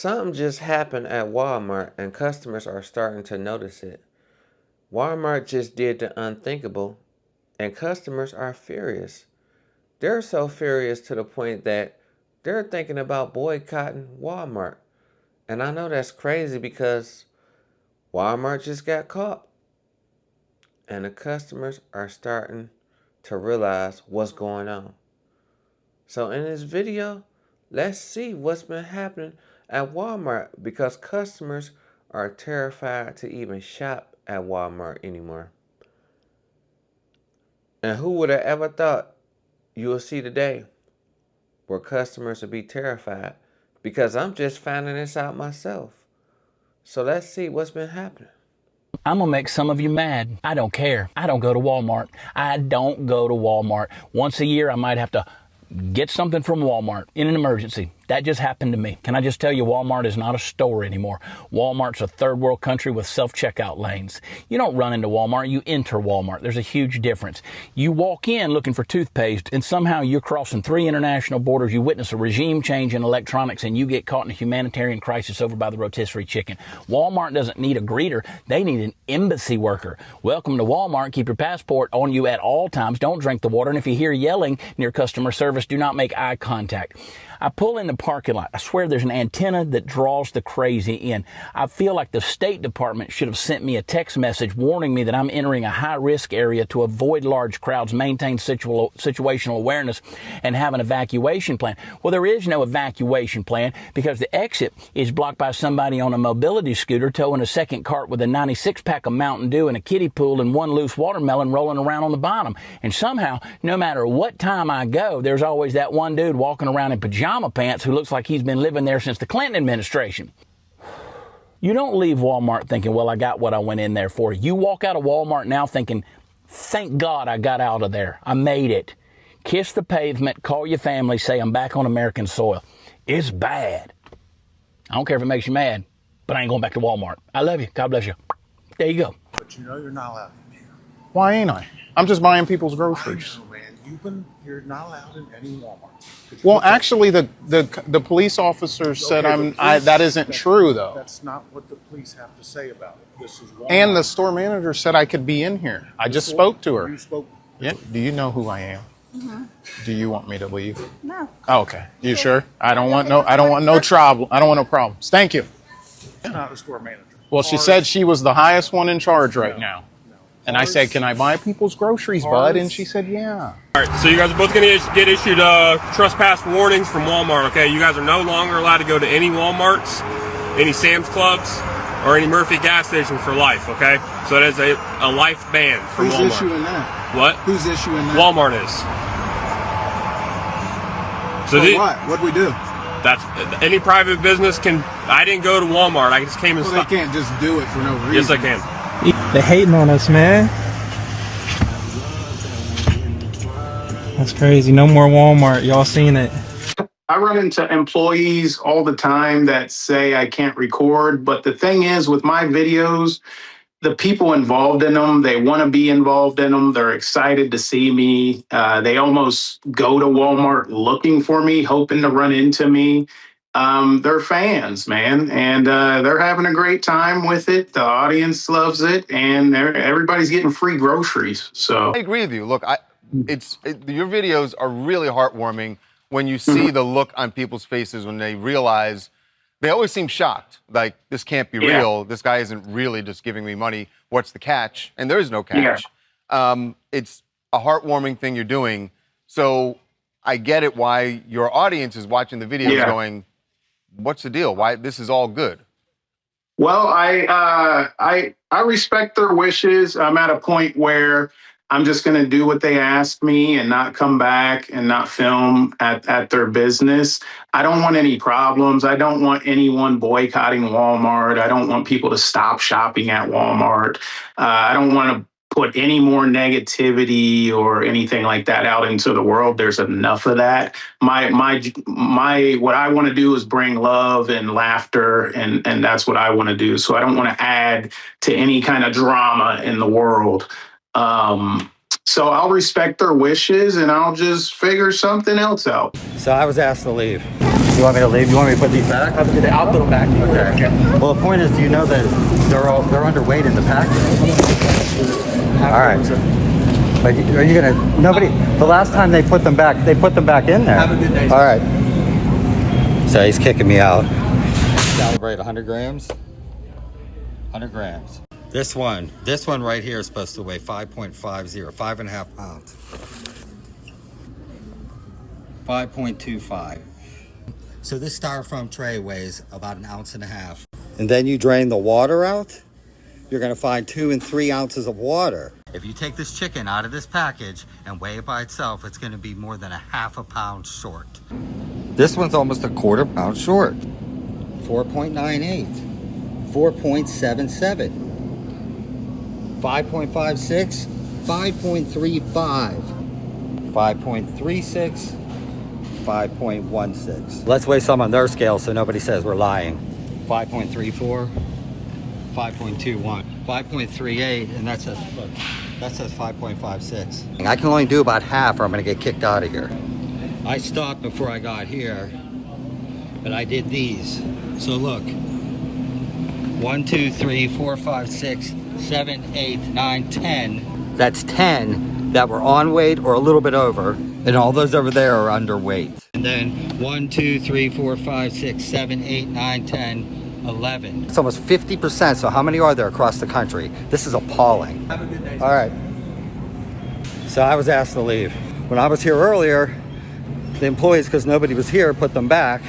Something just happened at Walmart and customers are starting to notice it. Walmart just did the unthinkable and customers are furious. They're so furious to the point that they're thinking about boycotting Walmart. And I know that's crazy because Walmart just got caught and the customers are starting to realize what's going on. So in this video, let's see what's been happening at Walmart because customers are terrified to even shop at Walmart anymore. And who would have ever thought you will see today where customers will be terrified because I'm just finding this out myself. So let's see what's been happening. I'm going to make some of you mad. I don't care. I don't go to Walmart. I don't go to Walmart. Once a year, I might have to get something from Walmart in an emergency. That just happened to me. Can I just tell you, Walmart is not a store anymore. Walmart's a third world country with self-checkout lanes. You don't run into Walmart, you enter Walmart. There's a huge difference. You walk in looking for toothpaste and somehow you're crossing 3 international borders. You witness a regime change in electronics and you get caught in a humanitarian crisis over by the rotisserie chicken. Walmart doesn't need a greeter. They need an embassy worker. Welcome to Walmart. Keep your passport on you at all times. Don't drink the water. And if you hear yelling near customer service, do not make eye contact. I pull in the parking lot. I swear there's an antenna that draws the crazy in. I feel like the State Department should have sent me a text message warning me that I'm entering a high-risk area to avoid large crowds, maintain situational awareness, and have an evacuation plan. Well, there is no evacuation plan because the exit is blocked by somebody on a mobility scooter towing a second cart with a 96-pack of Mountain Dew and a kiddie pool and one loose watermelon rolling around on the bottom. And somehow, no matter what time I go, there's always that one dude walking around in pajama pants who looks like he's been living there since the Clinton administration. You don't leave Walmart thinking, well, I got what I went in there for. You walk out of Walmart now thinking, thank God I got out of there. I made it. Kiss the pavement, call your family, say I'm back on American soil. It's bad. I don't care if it makes you mad, but I ain't going back to Walmart. I love you. God bless you. There you go. But you know you're not allowed in here. Why ain't I? I'm just buying people's groceries. I know, man. You're not allowed in any Walmart. Well, actually, the police officer said that isn't true, though. That's not what the police have to say about it. This is Walmart. And the store manager said I could be in here. I just spoke to her. You spoke. Yeah. Do you know who I am? Mm-hmm. Do you want me to leave? No. Oh, okay. You sure? I don't want no trouble. I don't want no problems. Thank you. It's not the store manager. Well, she said she was the highest one in charge right now. And I said, can I buy people's groceries, bud? And she said, yeah. All right, so you guys are both going to get issued trespass warnings from Walmart, okay? You guys are no longer allowed to go to any Walmarts, any Sam's Clubs, or any Murphy gas station for life, okay? So that is a life ban from Walmart. Who's issuing that? What? Who's issuing that? Walmart is. So what? What'd we do? That's any private business can. I didn't go to Walmart. I just came and. Well, they can't just do it for no reason. Yes, I can. They hating on us, man. That's crazy. No more Walmart. Y'all seen it. I run into employees all the time that say I can't record, but the thing is with my videos, the people involved in them, they want to be involved in them. They're excited to see me. They almost go to Walmart looking for me, hoping to run into me. They're fans, man, and they're having a great time with it. The audience loves it, and everybody's getting free groceries. So I agree with you. Look, your videos are really heartwarming when you see the look on people's faces when they realize. They always seem shocked, like, this can't be real. This guy isn't really just giving me money. What's the catch? And there is no catch. It's a heartwarming thing you're doing. So I get it why your audience is watching the videos going, what's the deal? Why this is all good? Well, I respect their wishes. I'm at a point where I'm just going to do what they ask me and not come back and not film at their business. I don't want any problems. I don't want anyone boycotting Walmart. I don't want people to stop shopping at Walmart. I don't want to put any more negativity or anything like that out into the world. There's enough of that. My what I want to do is bring love and laughter, and that's what I want to do. So I don't want to add to any kind of drama in the world. So I'll respect their wishes and I'll just figure something else out. So I was asked to leave. You want me to leave? You want me to put these back? I'll put them back. Okay. Well, the point is, do you know that they're underweight in the package? All right. But are you gonna? Nobody. The last time they put them back in there. Have a good day. All right. So he's kicking me out. Calibrate 100 grams. 100 grams. This one right here is supposed to weigh 5.50, 5.5 pounds. 5.25. So this styrofoam tray weighs about 1.5 ounces. And then you drain the water out, you're gonna find 2 and 3 ounces of water. If you take this chicken out of this package and weigh it by itself, it's gonna be more than 1/2 pound short. This one's almost 1/4 pound short. 4.98, 4.77, 5.56, 5.35, 5.36, 5.16. Let's weigh some on their scale so nobody says we're lying. 5.34, 5.21, 5.38, and that says 5.56. I can only do about half or I'm gonna get kicked out of here. I stopped before I got here, but I did these. So look, 1, 2, 3, 4, 5, 6, 7, 8, 9, 10. That's 10 that were on weight or a little bit over. And all those over there are underweight. And then 1, 2, 3, 4, 5, 6, 7, 8, 9, 10, 11. It's almost 50%. So how many are there across the country? This is appalling. Have a good day. All right. So I was asked to leave. When I was here earlier, the employees, because nobody was here, put them back.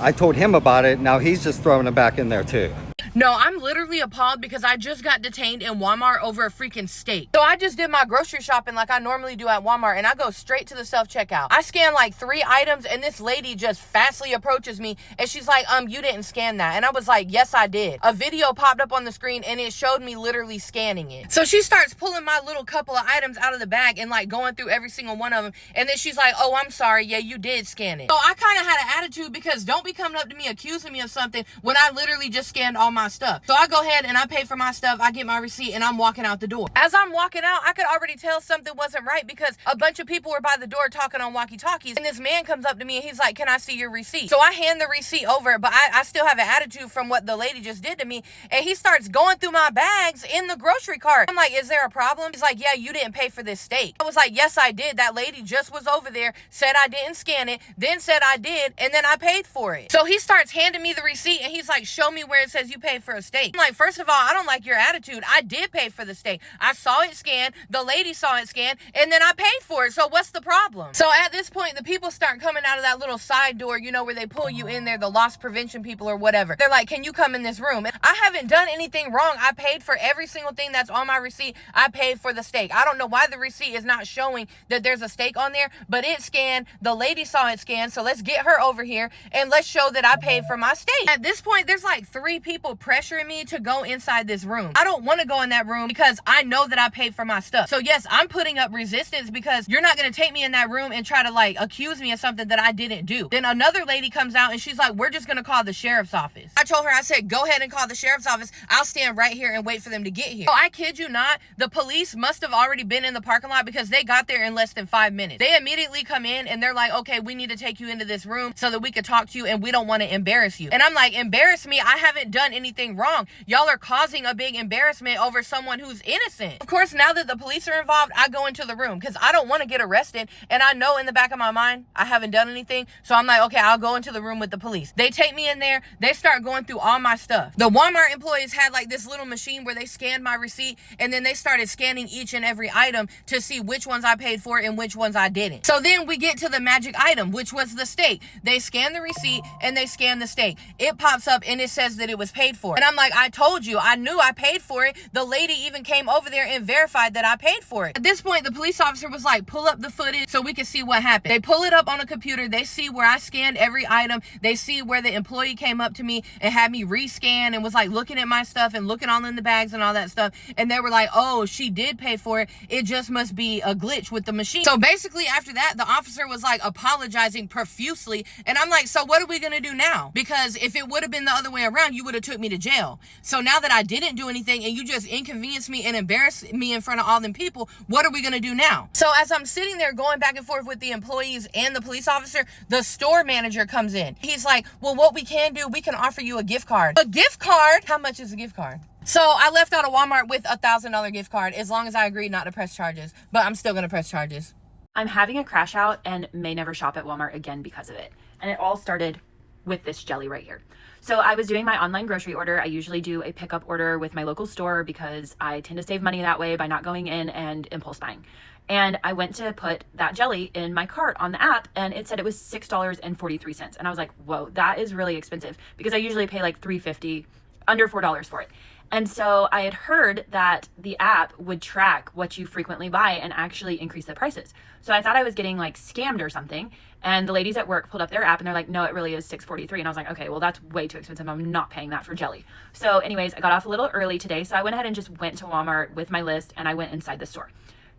I told him about it. Now he's just throwing them back in there too. No, I'm literally appalled because I just got detained in Walmart over a freaking steak. So I just did my grocery shopping like I normally do at Walmart, and I go straight to the self-checkout. I scan like 3 items, and this lady just fastly approaches me, and she's like, you didn't scan that. And I was like, yes, I did. A video popped up on the screen, and it showed me literally scanning it. So she starts pulling my little couple of items out of the bag and like going through every single one of them. And then she's like, oh, I'm sorry. Yeah, you did scan it. So I kind of had an attitude because don't be coming up to me accusing me of something when I literally just scanned all my stuff. So I go ahead and I pay for my stuff. I get my receipt and I'm walking out the door. As I'm walking out, I could already tell something wasn't right because a bunch of people were by the door talking on walkie-talkies. And this man comes up to me and he's like, can I see your receipt? So I hand the receipt over, but I still have an attitude from what the lady just did to me. And he starts going through my bags in the grocery cart. I'm like, is there a problem? He's like, yeah, you didn't pay for this steak. I was like, yes, I did. That lady just was over there, said I didn't scan it, then said I did, and then I paid for it. So he starts handing me the receipt and he's like, show me where it says you paid for a steak. I'm like, first of all, I don't like your attitude. I did pay for the steak. I saw it scanned. The lady saw it scanned, and then I paid for it. So what's the problem? So at this point, the people start coming out of that little side door, you know, where they pull you in there, the loss prevention people or whatever. They're like, can you come in this room? And I haven't done anything wrong. I paid for every single thing that's on my receipt. I paid for the steak. I don't know why the receipt is not showing that there's a steak on there, but it scanned. The lady saw it scanned. So let's get her over here and let's show that I paid for my steak. At this point, there's like 3 people pressuring me to go inside this room. I don't want to go in that room because I know that I paid for my stuff. So yes, I'm putting up resistance because you're not going to take me in that room and try to like accuse me of something that I didn't do. Then another lady comes out and she's like, we're just going to call the sheriff's office. I told her, I said, go ahead and call the sheriff's office. I'll stand right here and wait for them to get here. So I kid you not, the police must have already been in the parking lot because they got there in less than 5 minutes. They immediately come in and they're like, okay, we need to take you into this room so that we could talk to you and we don't want to embarrass you. And I'm like, embarrass me? I haven't done anything wrong. Y'all are causing a big embarrassment over someone who's innocent. Of course, now that the police are involved, I go into the room because I don't want to get arrested. And I know in the back of my mind, I haven't done anything. So I'm like, okay, I'll go into the room with the police. They take me in there. They start going through all my stuff. The Walmart employees had like this little machine where they scanned my receipt and then they started scanning each and every item to see which ones I paid for and which ones I didn't. So then we get to the magic item, which was the steak. They scan the receipt and they scan the steak. It pops up and it says that it was paid for. And I'm like, I told you, I knew I paid for it. The lady even came over there and verified that I paid for it. At this point, the police officer was like, pull up the footage so we can see what happened. They pull it up on a computer. They see where I scanned every item. They see where the employee came up to me and had me rescan and was like looking at my stuff and looking all in the bags and all that stuff. And they were like, oh, she did pay for it. It just must be a glitch with the machine. So basically after that, the officer was like apologizing profusely. And I'm like, so what are we going to do now? Because if it would have been the other way around, you would have took me me to jail. So now that I didn't do anything and you just inconvenienced me and embarrassed me in front of all them people, what are we gonna do now? So as I'm sitting there going back and forth with the employees and the police officer, the store manager comes in. He's like, well, what we can do, we can offer you a gift card. A gift card? How much is a gift card? So I left out of Walmart with a $1,000 gift card as long as I agreed not to press charges, but I'm still gonna press charges. I'm having a crash out and may never shop at Walmart again because of it. And it all started with this jelly right here. So I was doing my online grocery order. I usually do a pickup order with my local store because I tend to save money that way by not going in and impulse buying. And I went to put that jelly in my cart on the app and it said it was $6.43. And I was like, whoa, that is really expensive because I usually pay like $3.50, under $4 for it. And so I had heard that the app would track what you frequently buy and actually increase the prices. So I thought I was getting like scammed or something. And the ladies at work pulled up their app and they're like, no, it really is $6.43. And I was like, okay, well, that's way too expensive. I'm not paying that for jelly. So anyways, I got off a little early today. So I went ahead and just went to Walmart with my list and I went inside the store.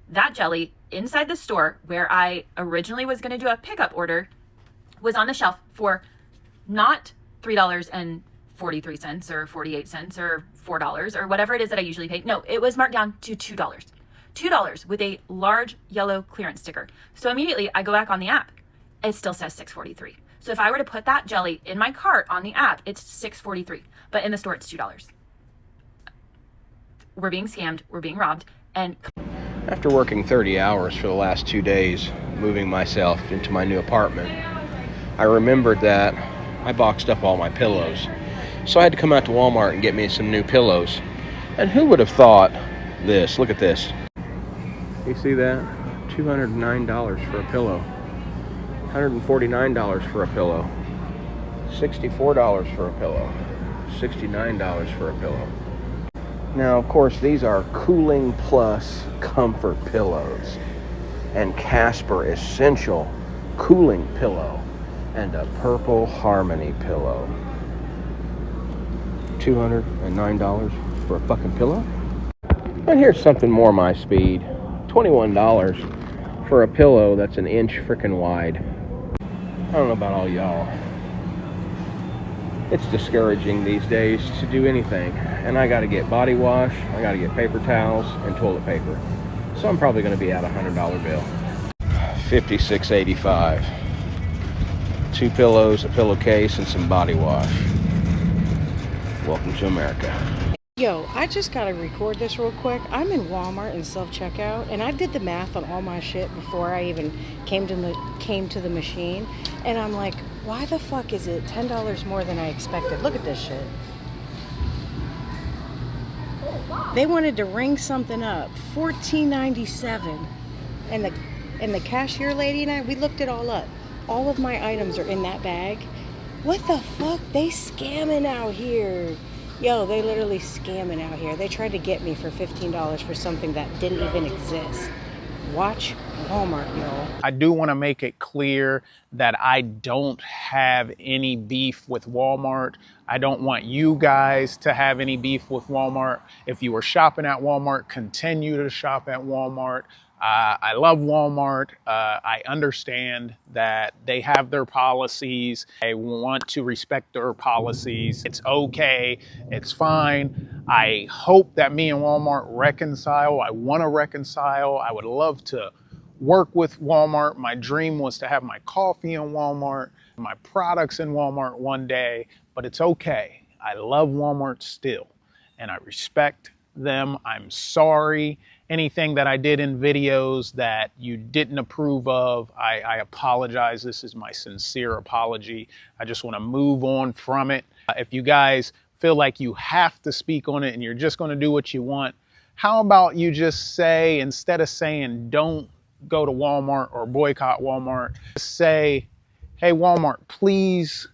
That jelly inside the store where I originally was going to do a pickup order was on the shelf for not $3.43 or 48 cents or $4 or whatever it is that I usually pay. No, it was marked down to $2. $2 with a large yellow clearance sticker. So immediately I go back on the app. It still says $6.43. So if I were to put that jelly in my cart on the app, it's $6.43. But in the store, it's $2. We're being scammed. We're being robbed. And after working 30 hours for the last 2 days, moving myself into my new apartment, I remembered that I boxed up all my pillows. So I had to come out to Walmart and get me some new pillows. And who would have thought this? Look at this. You see that? $209 for a pillow. $149 for a pillow. $64 for a pillow. $69 for a pillow. Now, of course, these are Cooling Plus comfort pillows and Casper Essential cooling pillow and a Purple Harmony pillow. $209 for a fucking pillow? And here's something more my speed. $21 for a pillow that's an inch frickin' wide. I don't know about all y'all. It's discouraging these days to do anything. And I gotta get body wash, I gotta get paper towels, and toilet paper. So I'm probably gonna be out a $100 bill. $56.85. 2 pillows, a pillowcase, and some body wash. Welcome to America. Yo, I just gotta record this real quick. I'm in Walmart in self-checkout, and I did the math on all my shit before I even came to the machine, and I'm like, why the fuck is it $10 more than I expected? Look at this shit. They wanted to ring something up, $14.97, and the cashier lady and I, we looked it all up. All of my items are in that bag. What the fuck? They scamming out here. Yo, they literally scamming out here. They tried to get me for $15 for something that didn't even exist. Watch Walmart, yo. I do want to make it clear that I don't have any beef with Walmart. I don't want you guys to have any beef with Walmart. If you are shopping at Walmart, continue to shop at Walmart. I love Walmart. I understand that they have their policies. I want to respect their policies. It's okay. It's fine. I hope that me and Walmart reconcile. I want to reconcile. I would love to work with Walmart. My dream was to have my coffee in Walmart, my products in Walmart one day, but it's okay. I love Walmart still, and I respect them. I'm sorry. Anything that I did in videos that you didn't approve of, I apologize. This is my sincere apology. I just want to move on from it. If you guys feel like you have to speak on it and you're just going to do what you want, how about you just say, instead of saying don't go to Walmart or boycott Walmart, say, hey Walmart, please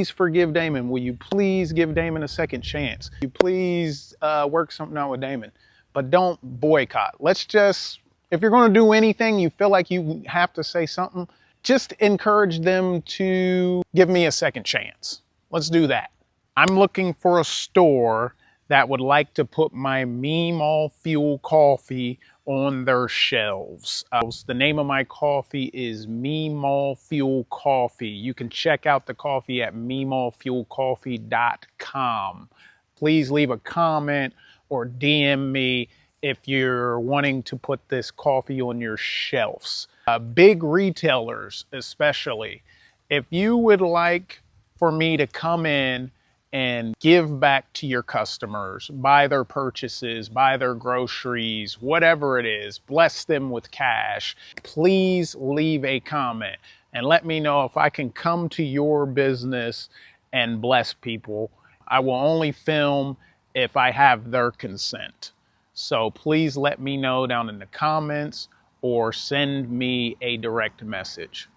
forgive Damon. Will you please give Damon a second chance? Will you please work something out with Damon? But don't boycott. Let's just, if you're going to do anything, you feel like you have to say something, just encourage them to give me a second chance. Let's do that. I'm looking for a store that would like to put my Meme All Fuel coffee on their shelves. The name of my coffee is Meemaw Fuel Coffee. You can check out the coffee at meemawfuelcoffee.com. Please leave a comment or DM me if you're wanting to put this coffee on your shelves. Big retailers especially, if you would like for me to come in and give back to your customers, buy their purchases, buy their groceries, whatever it is, bless them with cash, please leave a comment and let me know if I can come to your business and bless people. I will only film if I have their consent. So please let me know down in the comments or send me a direct message.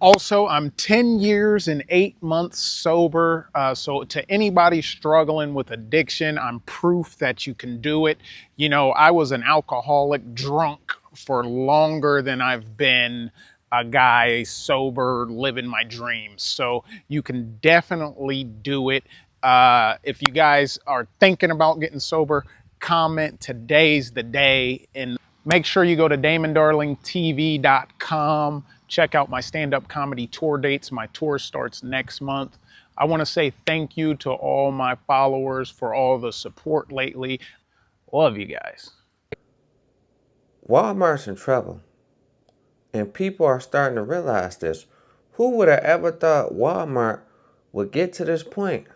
Also, I'm 10 years and 8 months sober. So to anybody struggling with addiction, I'm proof that you can do it. You know, I was an alcoholic drunk for longer than I've been a guy sober living my dreams. So you can definitely do it. If you guys are thinking about getting sober, comment today's the day, and make sure you go to DamonDarlingTV.com. Check out my stand-up comedy tour dates. My tour starts next month. I want to say thank you to all my followers for all the support lately. Love you guys. Walmart's in trouble, and people are starting to realize this. Who would have ever thought Walmart would get to this point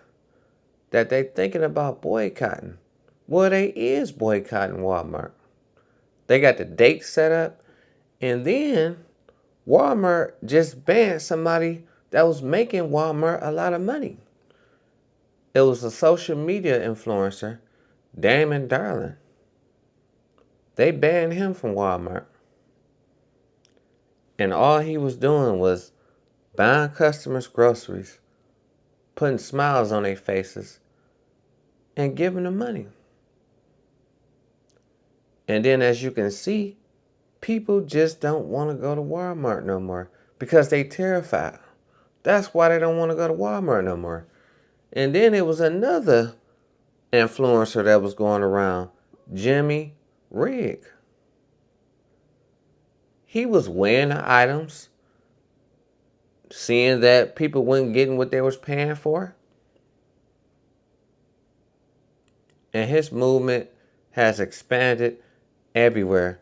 that they thinking about boycotting? Well, they is boycotting Walmart. They got the date set up, and then Walmart just banned somebody that was making Walmart a lot of money. It was a social media influencer, Damon Darling. They banned him from Walmart. And all he was doing was buying customers groceries, putting smiles on their faces, and giving them money. And then, as you can see, people just don't want to go to Walmart no more because they terrified. That's why they don't want to go to Walmart no more. And then it was another influencer that was going around, Jimmy Rigg. He was weighing the items, seeing that people weren't getting what they was paying for. And his movement has expanded everywhere.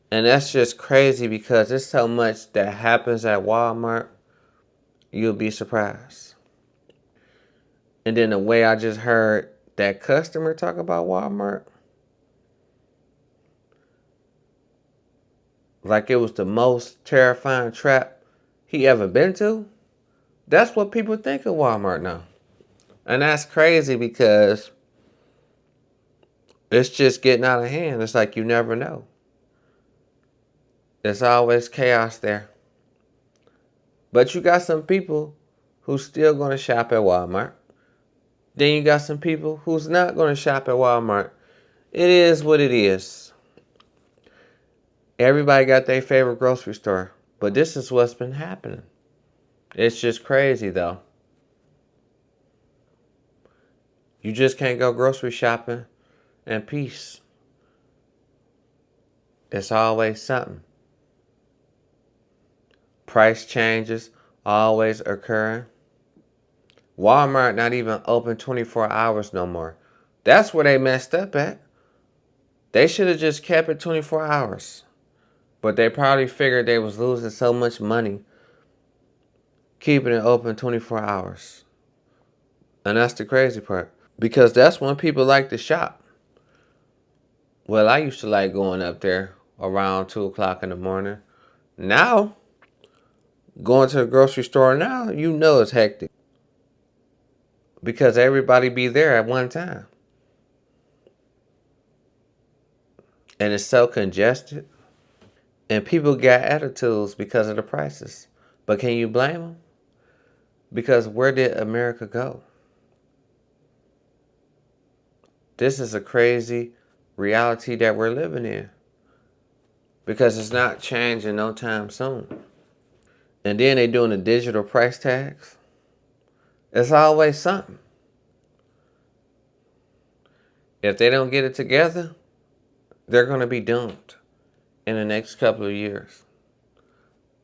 And that's just crazy because there's so much that happens at Walmart, you'll be surprised. And then the way I just heard that customer talk about Walmart, like it was the most terrifying trap he ever been to. That's what people think of Walmart now. And that's crazy because it's just getting out of hand. It's like you never know. There's always chaos there. But you got some people who's still going to shop at Walmart. Then you got some people who's not going to shop at Walmart. It is what it is. Everybody got their favorite grocery store. But this is what's been happening. It's just crazy though. You just can't go grocery shopping in peace. It's always something. Price changes always occurring. Walmart not even open 24 hours no more. That's where they messed up at. They should have just kept it 24 hours. But they probably figured they was losing so much money keeping it open 24 hours. And that's the crazy part. Because that's when people like to shop. Well, I used to like going up there around 2 o'clock in the morning. Now, going to the grocery store now, you know it's hectic. Because everybody be there at one time. And it's so congested. And people got attitudes because of the prices. But can you blame them? Because where did America go? This is a crazy reality that we're living in. Because it's not changing no time soon. And then they doing the digital price tags. It's always something. If they don't get it together, they're going to be doomed. in the next couple of years.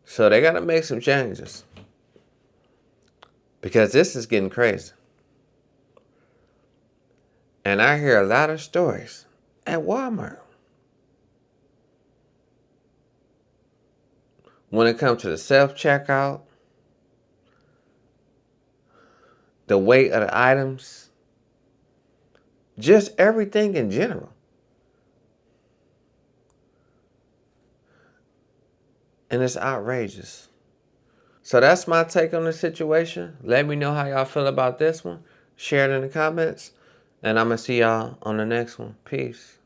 So they got to make some changes because this is getting crazy. And I hear a lot of stories at Walmart when it comes to the self-checkout, the weight of the items, just everything in general. And it's outrageous. So that's my take on the situation. Let me know how y'all feel about this one. Share it in the comments. And I'm going to see y'all on the next one. Peace.